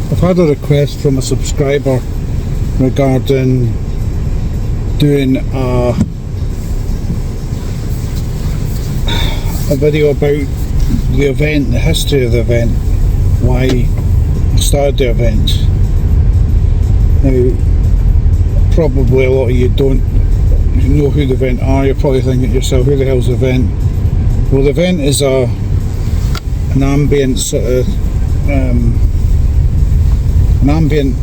I've had a request from a subscriber regarding doing a video about the event, the history of the event, why I started the event. Now, probably a lot of you don't know who the event are. You're probably thinking to yourself, who the hell's the event? Well, the event is an ambient sort of an ambient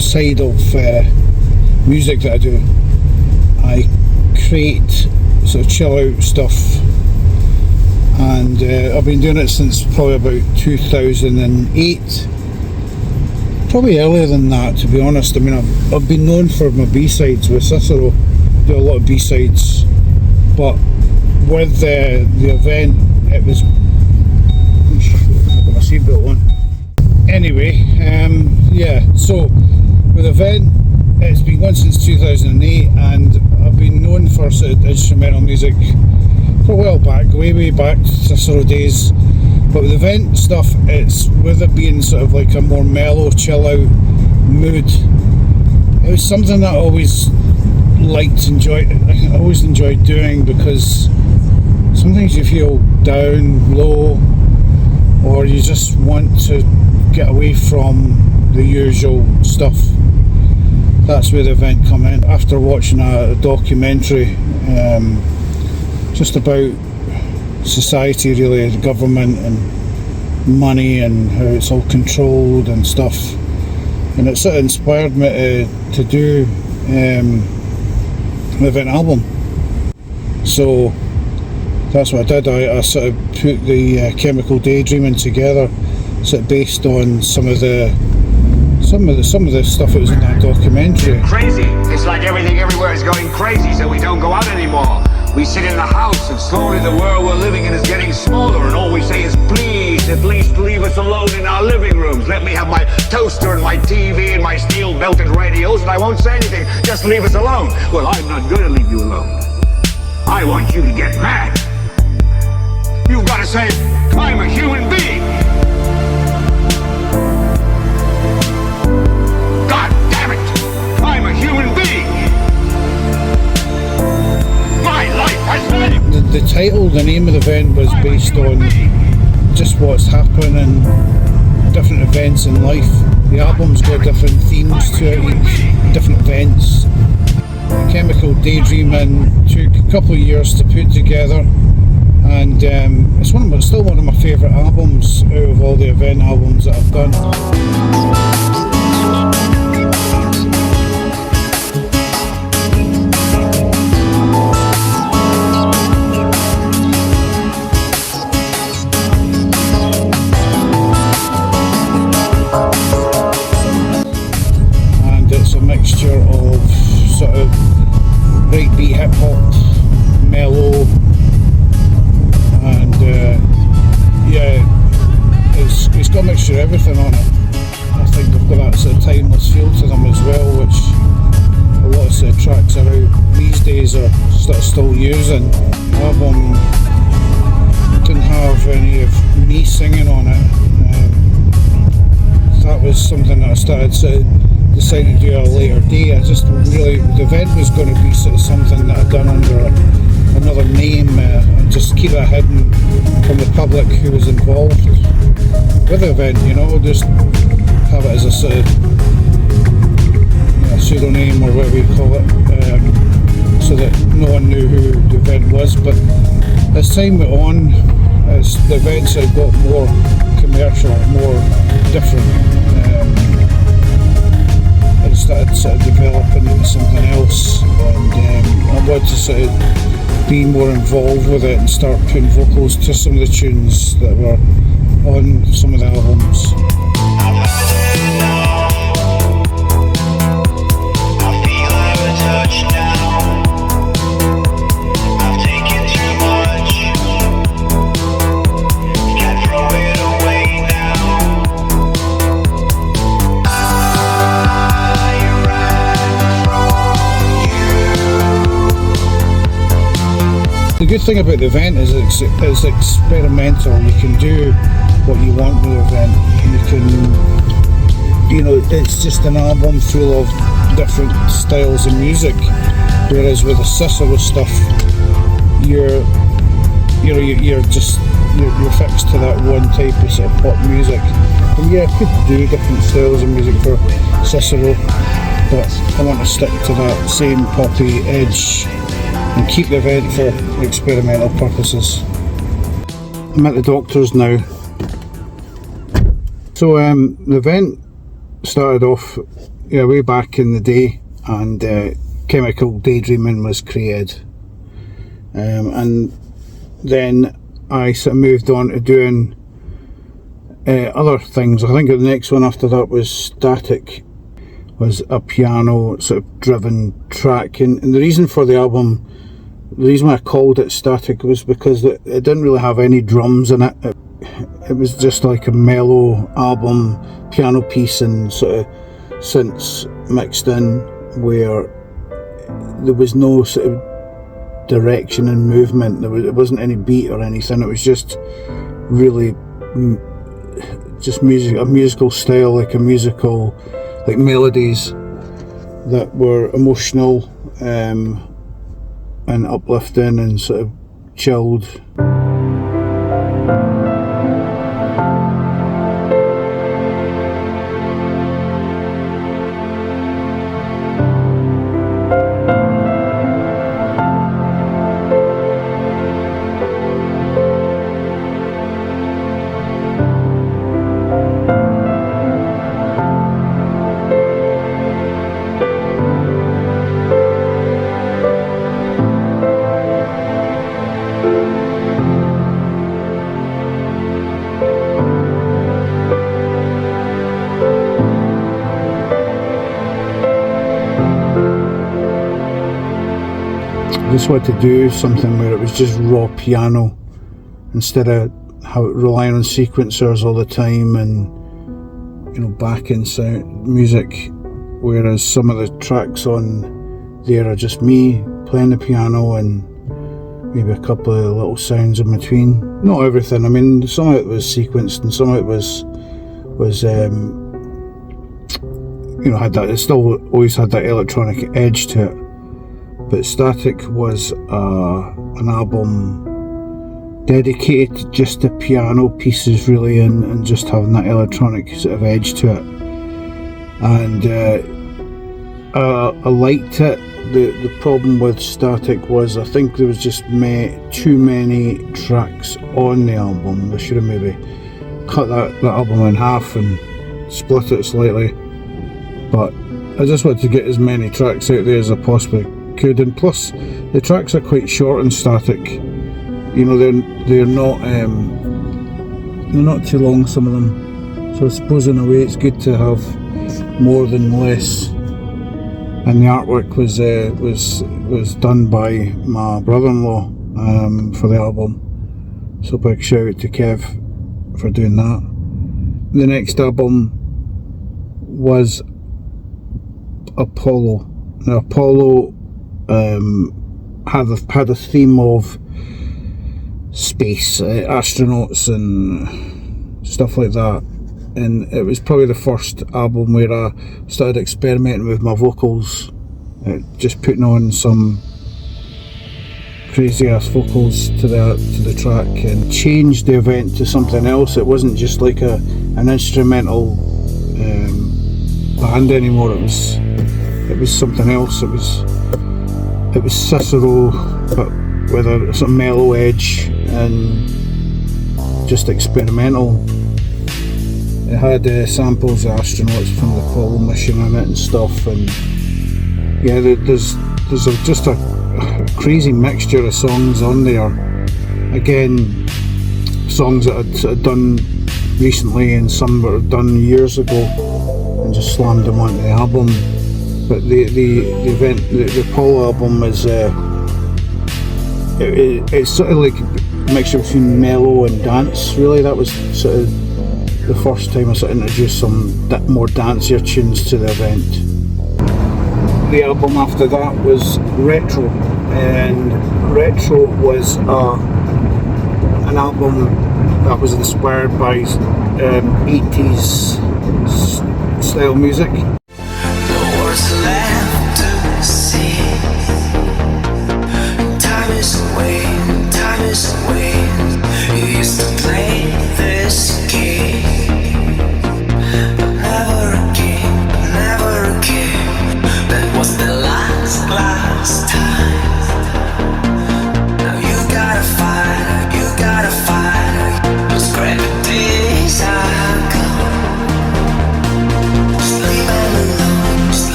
side of music that I do. I create sort of chill out stuff, and I've been doing it since probably about 2008. Probably earlier than that, to be honest. I mean, I've been known for my B-sides with Cicero. Do a lot of B-sides, but with the event, it was. I've got my seatbelt on. Anyway, yeah. So with the event, it's been going since 2008, and I've been known for sort of instrumental music for a while back, way back to Cicero days. But with event stuff, it's with it being sort of like a more mellow, chill out mood. It was something that I always I always enjoyed doing, because sometimes you feel down, low, or you just want to get away from the usual stuff. That's where the event come in. After watching a documentary just about society, really, the government and money and how it's all controlled and stuff, and it sort of inspired me to do an event album. So that's what I did. I sort of put the chemical daydreaming together, sort of based on some of the stuff that was in that documentary. Crazy. It's like everything everywhere is going crazy, so we don't go out anymore. We sit in the house, and slowly the world we're living in is getting smaller, and all we say is, please, at least leave us alone in our living rooms. Let me have my toaster and my TV and my steel-belted radios, and I won't say anything. Just leave us alone. Well, I'm not going to leave you alone. I want you to get mad. You've got to say, I'm a human being. God damn it, I'm a human being. My life has value. The title, the name of the event, was based on just what's happening, different events in life. The album's got different themes to it, each different events. Chemical Daydreaming took a couple of years to put together, and it's still one of my favourite albums out of all the event albums that I've done. And it's a mixture of sort of breakbeat hip hop, mellow, and yeah, it's got a mixture of everything on it. I think they've got that sort of timeless feel to them as well, which a lot of sort of tracks are out these days are sort of still using. The album didn't have any of me singing on it. That was something that I started to decide to do at a later day. I just really, the event was going to be sort of something that I'd done under another name, and just keep it hidden from the public who was involved with the event, you know, just have it as a sort of pseudonym or whatever you call it, so that no one knew who the event was. But as time went on, as the events had got more commercial, more different, it started sort of developing into something else, and I wanted to sort of be more involved with it and start putting vocals to some of the tunes that were on some of the albums. The good thing about the event is it's experimental. You can do what you want with the event. You can you know, it's just an album full of different styles of music, whereas with the Cicero stuff, you're fixed to that one type of sort of pop music. And yeah, I could do different styles of music for Cicero, but I want to stick to that same poppy edge and keep the event for experimental purposes. I'm at the doctor's now. So the event started off way back in the day, and chemical daydreaming was created, and then I sort of moved on to doing other things. I think the next one after that was Static, was a piano sort of driven track, and the reason for the album, the reason why I called it Static was because it didn't really have any drums in it. It was just like a mellow album, piano piece and sort of synths mixed in, where there was no sort of direction and movement. It wasn't any beat or anything. It was just really just music, a musical style, like melodies that were emotional and uplifting and sort of chilled. I just wanted to do something where it was just raw piano instead of relying on sequencers all the time and, you know, backing sound music, whereas some of the tracks on there are just me playing the piano and maybe a couple of little sounds in between. Not everything. I mean, some of it was sequenced and some of it was you know, it still always had that electronic edge to it. But Static was an album dedicated just to piano pieces, really, and just having that electronic sort of edge to it. And I liked it. The problem with Static was I think there was just too many tracks on the album. They should have maybe cut that album in half and split it slightly. But I just wanted to get as many tracks out there as I possibly could, and plus the tracks are quite short and Static. You know, they're not too long, some of them. So I suppose in a way it's good to have more than less. And the artwork was done by my brother-in-law for the album. So big shout out to Kev for doing that. The next album was Apollo. Now Apollo had a theme of space, astronauts and stuff like that, and it was probably the first album where I started experimenting with my vocals, just putting on some crazy ass vocals to the track, and changed the event to something else. It wasn't just like an instrumental band anymore. It was something else. It was Cicero, but with a sort of mellow edge and just experimental. It had samples of astronauts from the Apollo mission in it and stuff, and yeah, there's just a crazy mixture of songs on there. Again, songs that I'd done recently and some that I'd done years ago, and just slammed them onto the album. But the Apollo album is it's sort of like a mixture between mellow and dance, really. That was sort of the first time I sort of introduced some more dancier tunes to the event. The album after that was Retro, and Retro was an album that was inspired by 80s style music.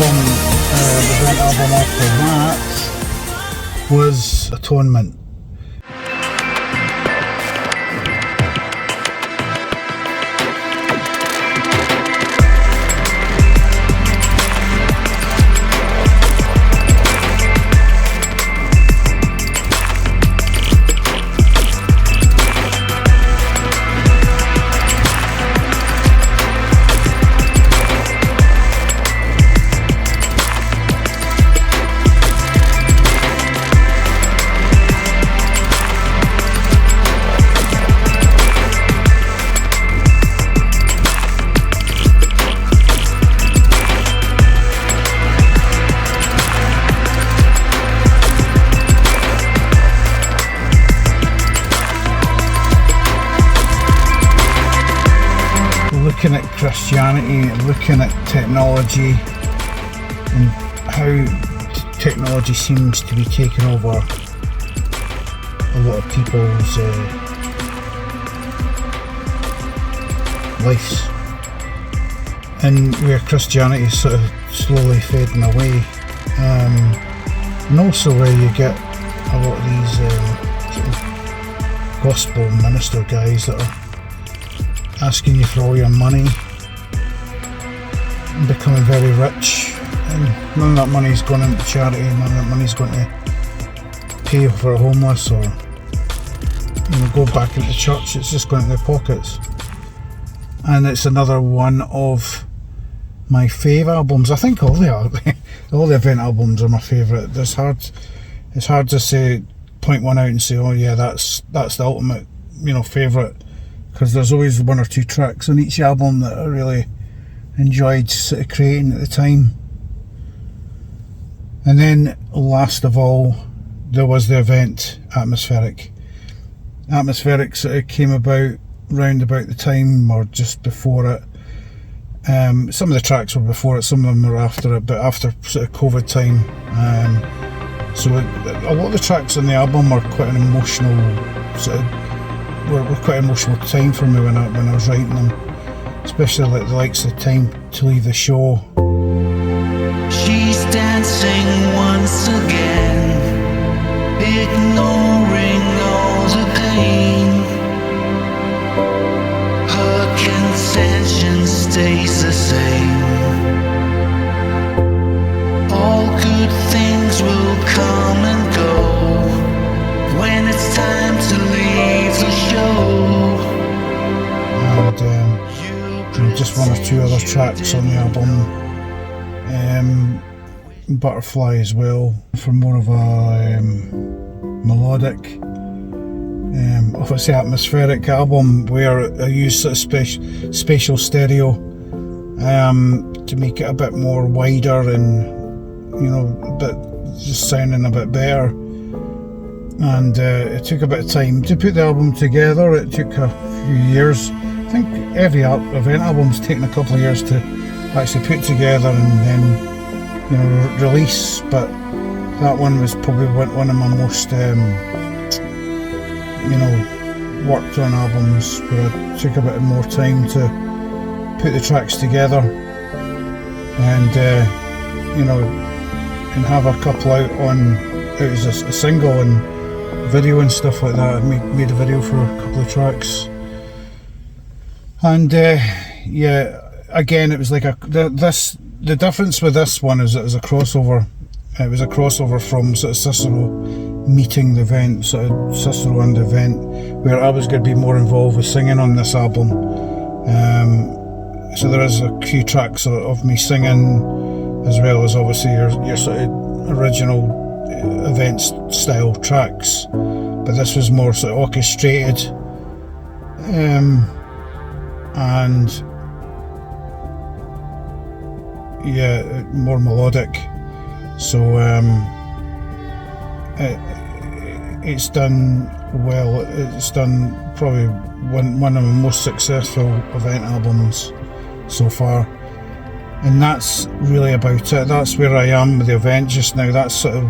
The Event album after that was Atonement. Looking at Christianity, looking at technology and how technology seems to be taking over a lot of people's lives, and where Christianity is sort of slowly fading away, and also where you get a lot of these sort of gospel minister guys that are asking you for all your money and becoming very rich, and none of that money is going into charity, none of that money is going to pay for a homeless or go back into church. It's just going into their pockets. And it's another one of my fave albums. I think all the Event albums are my favourite. It's hard to say, point one out and say, oh yeah, that's the ultimate favourite, because there's always one or two tracks on each album that I really enjoyed sort of creating at the time. And then last of all, there was the Event Atmospheric. Atmospheric sort of came about round about the time or just before it. Some of the tracks were before it, some of them were after it, but after sort of COVID time. So a lot of the tracks on the album are quite an emotional sort of, were quite an emotional time for me when I was writing them, especially like the likes of Time to Leave the Show. She's dancing once again, ignoring all the pain. Her contention stays the same. All good things will come and go when it's time to leave the show. And just one or two other tracks on the album. Butterfly as well, for more of a melodic, obviously atmospheric album, where I use sort of spatial stereo to make it a bit more wider and a bit just sounding a bit better. And it took a bit of time to put the album together. It took a few years. I think every Event album's taken a couple of years to actually put together and then release, but that one was probably one of my most worked on albums, where I took a bit more time to put the tracks together and and have a couple out as a single and video and stuff like that. I made a video for a couple of tracks, and yeah, again it was like the difference with this one is it was a crossover. It was a crossover from sort of Cicero meeting the event, sort of Cicero and the event, where I was going to be more involved with singing on this album. So there is a few tracks of me singing, as well as obviously your sort of original event style tracks, but this was more sort of orchestrated and yeah, more melodic. So it's done well. It's done probably one of the most successful event albums so far, and that's really about it. That's where I am with the event just now. That's sort of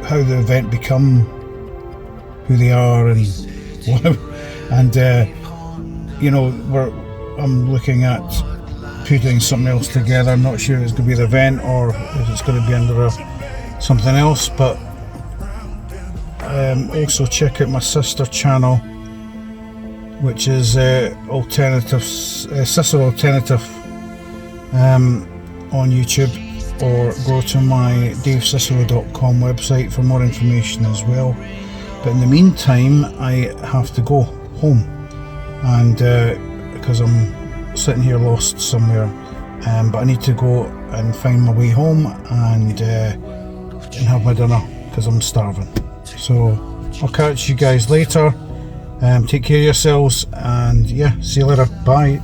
how the event become who they are, and you know, I'm looking at putting something else together. I'm not sure if it's going to be the event or if it's going to be under something else, but also check out my sister channel, which is Cicero Alternative on YouTube, or go to my davecicero.com website for more information as well. But in the meantime, I have to go home, and because I'm sitting here lost somewhere, but I need to go and find my way home and have my dinner because I'm starving. So I'll catch you guys later. Take care of yourselves, and yeah, see you later. Bye.